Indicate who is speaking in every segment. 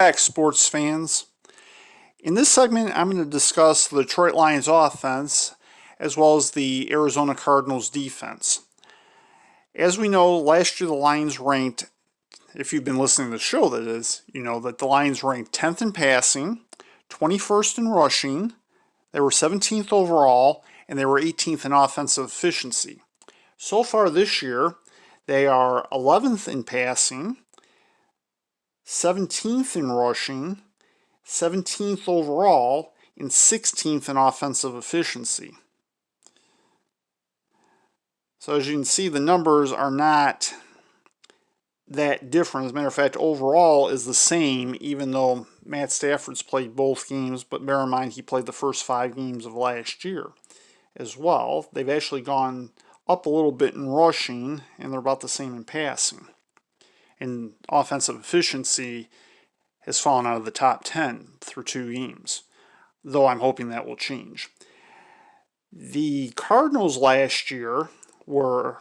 Speaker 1: Back, sports fans. In this segment, I'm going to discuss the Detroit Lions offense as well as the Arizona Cardinals defense. As we know, last year the Lions ranked, if you've been listening to the show that is, you know that the Lions ranked 10th in passing, 21st in rushing, they were 17th overall, and they were 18th in offensive efficiency. So far this year, they are 11th in passing, 17th in rushing, 17th overall, and 16th in offensive efficiency. So as you can see, the numbers are not that different. As a matter of fact, overall is the same, even though Matt Stafford's played both games, but bear in mind he played the first 5 games of last year as well. They've actually gone up a little bit in rushing, and they're about the same in passing. And offensive efficiency has fallen out of the top 10 through 2 games, though I'm hoping that will change. The Cardinals last year were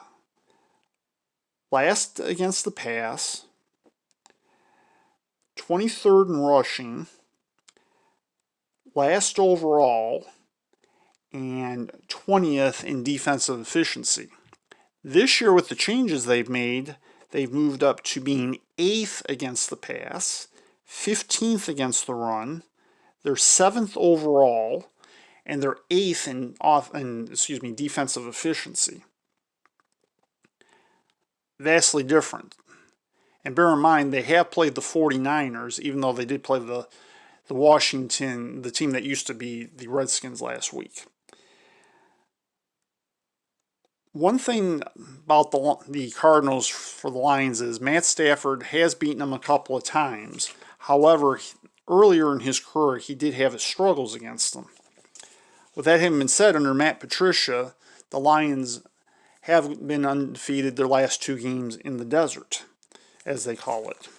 Speaker 1: last against the pass, 23rd in rushing, last overall, and 20th in defensive efficiency. This year, with the changes they've made, they've moved up to being 8th against the pass, 15th against the run, they're 7th overall, and they're 8th in defensive efficiency. Vastly different. And bear in mind, they have played the 49ers, even though they did play the Washington, the team that used to be the Redskins last week. One thing about the Cardinals for the Lions is Matt Stafford has beaten them a couple of times. However, earlier in his career, he did have his struggles against them. With that having been said, under Matt Patricia, the Lions have been undefeated their last 2 games in the desert, as they call it.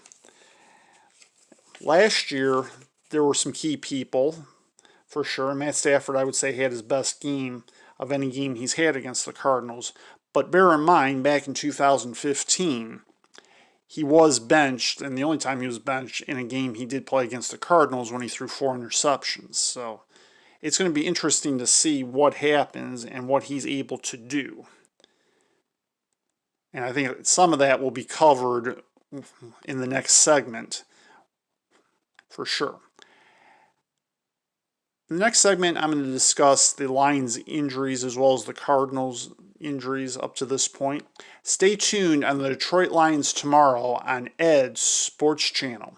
Speaker 1: Last year, there were some key people, for sure. Matt Stafford, I would say, had his best game of any game he's had against the Cardinals. But bear in mind, back in 2015, he was benched, and the only time he was benched in a game he did play against the Cardinals when he threw 4 interceptions. So it's going to be interesting to see what happens and what he's able to do. And I think some of that will be covered in the next segment, for sure. In the next segment, I'm going to discuss the Lions' injuries as well as the Cardinals' injuries up to this point. Stay tuned on the Detroit Lions tomorrow on Ed's Sports Channel.